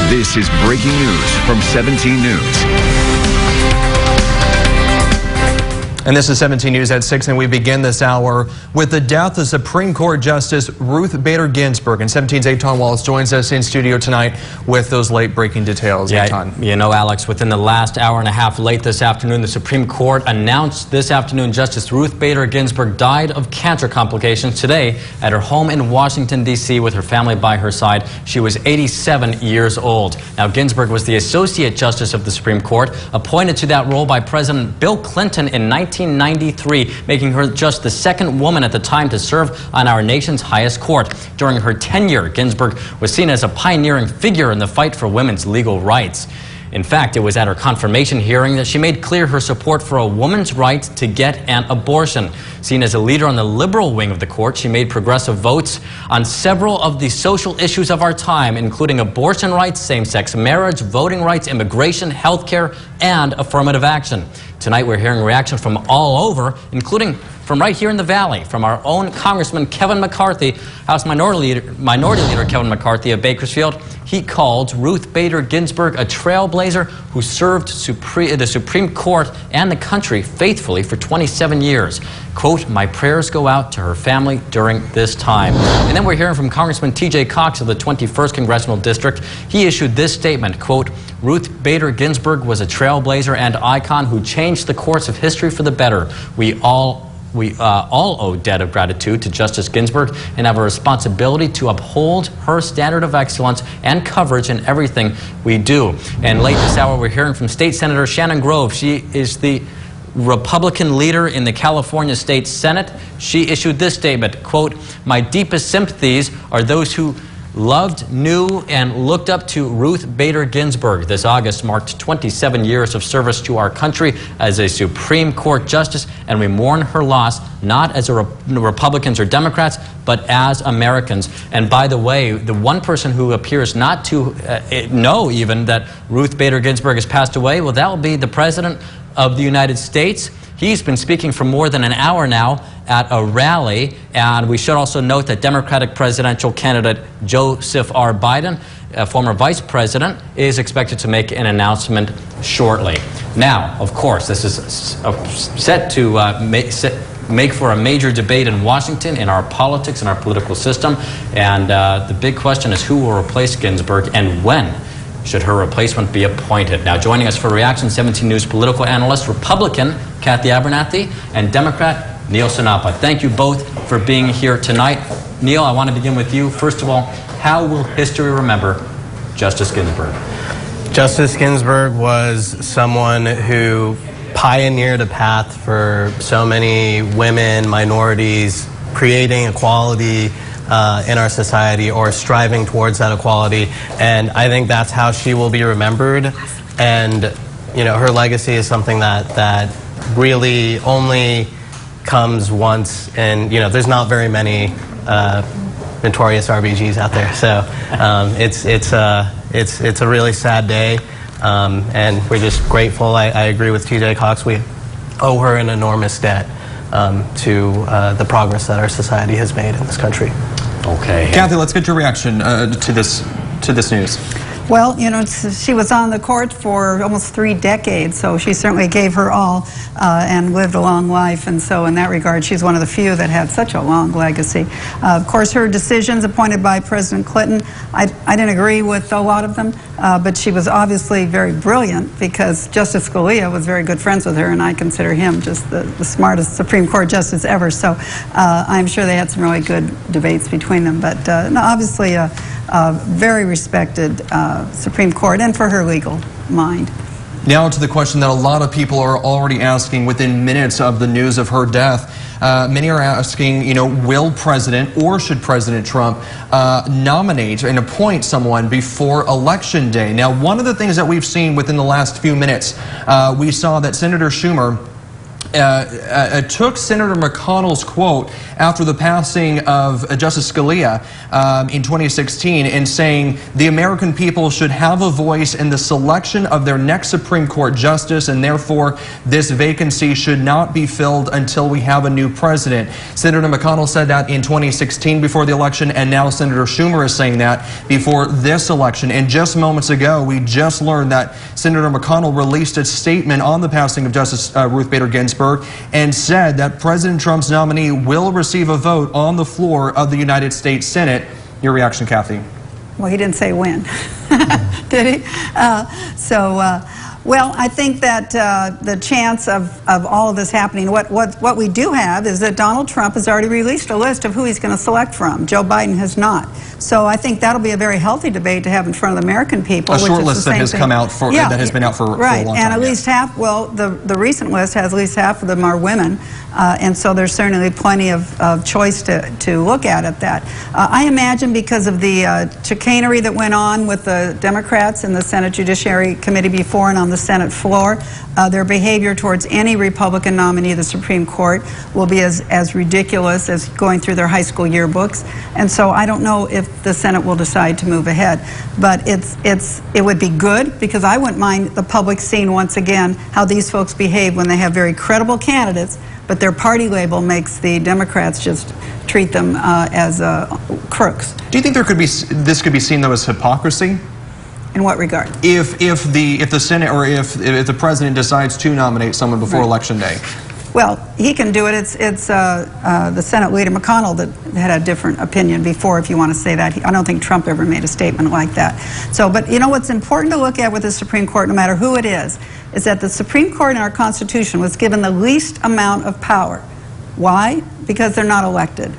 This is breaking news from 17 News. And this is 17 News at 6, and we begin this hour with the death of Supreme Court Justice Ruth Bader Ginsburg. And 17's Eitan Wallace joins us in studio tonight with those late-breaking details. Yeah, you know, Alex, within the last hour and a half late this afternoon, the Supreme Court announced this afternoon Justice Ruth Bader Ginsburg died of cancer complications today at her home in Washington, D.C. with her family by her side. She was 87 years old. Now, Ginsburg was the Associate Justice of the Supreme Court, appointed to that role by President Bill Clinton in 1993, making her just the second woman at the time to serve on our nation's highest court. During her tenure, Ginsburg was seen as a pioneering figure in the fight for women's legal rights. In fact, it was at her confirmation hearing that she made clear her support for a woman's right to get an abortion. Seen as a leader on the liberal wing of the court, she made progressive votes on several of the social issues of our time, including abortion rights, same-sex marriage, voting rights, immigration, health care, and affirmative action. Tonight, we're hearing reaction from all over, including from right here in the Valley, from our own Congressman Kevin McCarthy, House Minority Leader Kevin McCarthy of Bakersfield. He called Ruth Bader Ginsburg a trailblazer who served the Supreme Court and the country faithfully for 27 years. Quote, "My prayers go out to her family during this time." And then we're hearing from Congressman T.J. Cox of the 21st Congressional District. He issued this statement, quote, "Ruth Bader Ginsburg was a trailblazer and icon who changed the course of history for the better. We all owe debt of gratitude to Justice Ginsburg and have a responsibility to uphold her standard of excellence and coverage in everything we do." And late this hour, we're hearing from State Senator Shannon Grove. She is the Republican leader in the California State Senate. She issued this statement, quote, "My deepest sympathies are those who loved, knew, and looked up to Ruth Bader Ginsburg. This August marked 27 years of service to our country as a Supreme Court justice, and we mourn her loss not as Republicans or Democrats, but as Americans." And by the way, the one person who appears not to know even that Ruth Bader Ginsburg has passed away, well, that will be the President of the United States. He's been speaking for more than an hour now at a rally, and we should also note that Democratic presidential candidate Joseph R. Biden, a former vice president, is expected to make an announcement shortly. Now, of course, this is set to make for a major debate in Washington in our politics and our political system, and the big question is who will replace Ginsburg and when should her replacement be appointed. Now, joining us for reaction, 17 News political analyst, Republican Cathy Abernathy, and Democrat Neel Sannappa. Thank you both for being here tonight. Neel, I want to begin with you. First of all, how will history remember Justice Ginsburg? Justice Ginsburg was someone who pioneered a path for so many women, minorities, creating equality in our society, or striving towards that equality, and I think that's how she will be remembered. And you know, her legacy is something that really only comes once, and you know, there's not very many notorious RBGs out there, so it's a really sad day, and we're just grateful. I agree with T.J. Cox. We owe her an enormous debt to the progress that our society has made in this country. Okay. Cathy, let's get your reaction to this news. Well, you know, she was on the court for almost 3 decades, so she certainly gave her all and lived a long life. And so in that regard, she's one of the few that had such a long legacy. Of course, her decisions appointed by President Clinton, I didn't agree with a lot of them, but she was obviously very brilliant because Justice Scalia was very good friends with her, and I consider him just the smartest Supreme Court justice ever. So I'm sure they had some really good debates between them. But no, obviously a very respected Supreme Court, and for her legal mind. Now to the question that a lot of people are already asking within minutes of the news of her death. Many are asking, you know, will President or should President Trump nominate and appoint someone before Election Day? Now, one of the things that we've seen within the last few minutes, we saw that Senator Schumer took Senator McConnell's quote after the passing of Justice Scalia in 2016 in saying the American people should have a voice in the selection of their next Supreme Court justice, and therefore this vacancy should not be filled until we have a new president. Senator McConnell said that in 2016 before the election, and now Senator Schumer is saying that before this election. And just moments ago, we just learned that Senator McConnell released a statement on the passing of Justice Ruth Bader Ginsburg and said that President Trump's nominee will receive a vote on the floor of the United States Senate. Your reaction, Cathy? Well, he didn't say when, did he? Well, I think that the chance of all of this happening, what we do have is that Donald Trump has already released a list of who he's going to select from. Joe Biden has not. So I think that'll be a very healthy debate to have in front of the American people. A short list that has come out for, that has been out for a long time. Right, and at least half, well, the recent list has at least half of them are women. And so there's certainly plenty of choice to look at that. I imagine because of the chicanery that went on with the Democrats in the Senate Judiciary Committee before and on the Senate floor, their behavior towards any Republican nominee of the Supreme Court will be as ridiculous as going through their high school yearbooks. And so I don't know if the Senate will decide to move ahead. But it would be good, because I wouldn't mind the public seeing once again how these folks behave when they have very credible candidates, but their party label makes the Democrats just treat them as crooks. Do you think this could be seen though as hypocrisy? In what regard? If the Senate or if the president decides to nominate someone before Election Day. Well, he can do it. It's the Senate leader McConnell that had a different opinion before, if you want to say that. I don't think Trump ever made a statement like that. So, but you know what's important to look at with the Supreme Court, no matter who it is that the Supreme Court in our Constitution was given the least amount of power. Why? Because they're not elected.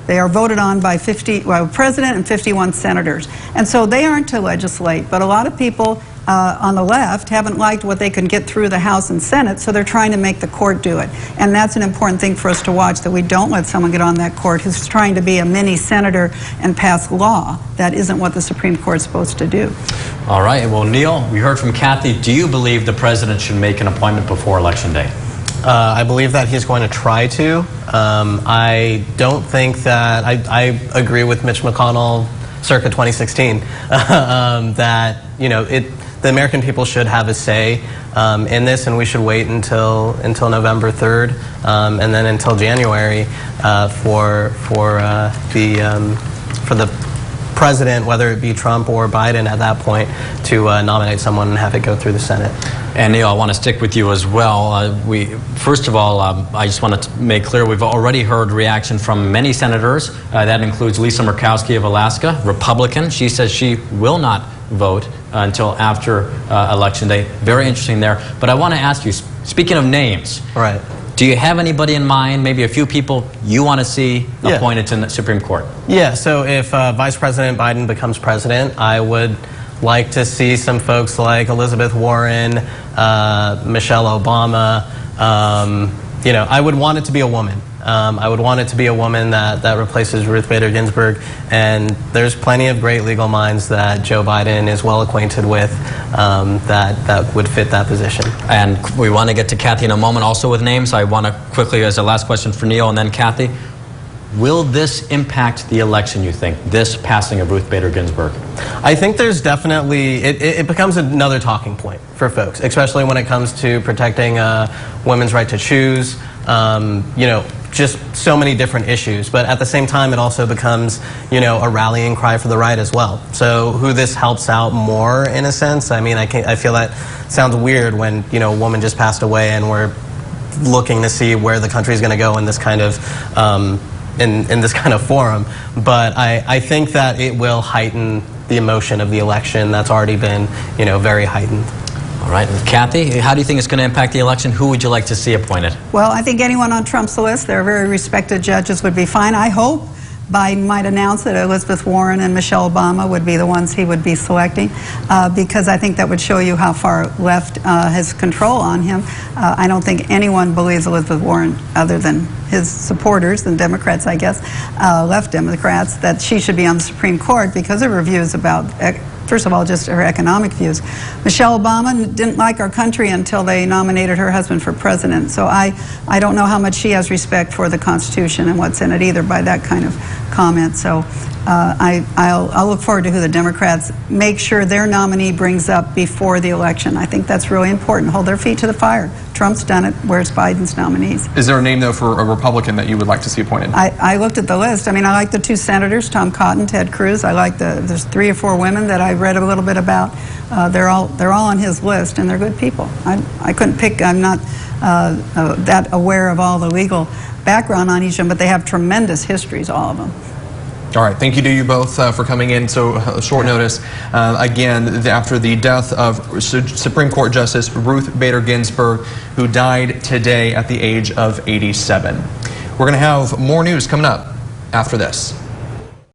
They are voted on by president and 51 senators. And so they aren't to legislate, but a lot of people on the left haven't liked what they can get through the House and Senate, so they're trying to make the court do it. And that's an important thing for us to watch, that we don't let someone get on that court who's trying to be a mini senator and pass law. That isn't what the Supreme Court's supposed to do. All right, well, Neel, we heard from Cathy. Do you believe the president should make an appointment before Election Day? I believe that he's going to try to. I don't think that, I agree with Mitch McConnell circa 2016, that, you know, the American people should have a say in this, and we should wait until November 3rd and then until January for the president, whether it be Trump or Biden at that point, to nominate someone and have it go through the Senate. And Neel, I want to stick with you as well. First of all, I just want to make clear we've already heard reaction from many senators. That includes Lisa Murkowski of Alaska, Republican. She says she will not vote until after Election Day. Very interesting there. But I want to ask you, speaking of names, right? Do you have anybody in mind, maybe a few people you want to see appointed to the Supreme Court? Yeah, so if Vice President Biden becomes president, I would like to see some folks like Elizabeth Warren, Michelle Obama. You know, I would want it to be a woman. I would want it to be a woman that replaces Ruth Bader Ginsburg. And there's plenty of great legal minds that Joe Biden is well acquainted with that would fit that position. And we want to get to Cathy in a moment also with names. I want to quickly, as a last question for Neel and then Cathy, will this impact the election, you think, this passing of Ruth Bader Ginsburg? I think there's definitely, it becomes another talking point for folks, especially when it comes to protecting women's right to choose, you know, just so many different issues. But at the same time, it also becomes, you know, a rallying cry for the right as well. So who this helps out more, in a sense, I mean, I feel that sounds weird when, you know, a woman just passed away and we're looking to see where the country's going to go in this kind of in this kind of forum, but I think that it will heighten the emotion of the election that's already been, you know, very heightened. All right, Cathy, how do you think it's going to impact the election? Who would you like to see appointed? Well, I think anyone on Trump's list, they're very respected judges, would be fine. I hope Biden might announce that Elizabeth Warren and Michelle Obama would be the ones he would be selecting, because I think that would show you how far left has control on him. I don't think anyone believes Elizabeth Warren, other than his supporters and Democrats, I guess, left Democrats, that she should be on the Supreme Court because of her views about first of all, just her economic views. Michelle Obama didn't like our country until they nominated her husband for president. So I don't know how much she has respect for the Constitution and what's in it either by that kind of comment. So I'll look forward to who the Democrats make sure their nominee brings up before the election. I think that's really important. Hold their feet to the fire. Trump's done it. Where's Biden's nominees? Is there a name, though, for a Republican that you would like to see appointed? I looked at the list. I mean, I like the 2 senators, Tom Cotton, Ted Cruz. I like there's 3 or 4 women that I read a little bit about. They're all on his list, and they're good people. I couldn't pick. I'm not that aware of all the legal background on each of them, but they have tremendous histories, all of them. All right, thank you to you both for coming in so short notice. Again, after the death of Supreme Court Justice Ruth Bader Ginsburg, who died today at the age of 87. We're going to have more news coming up after this.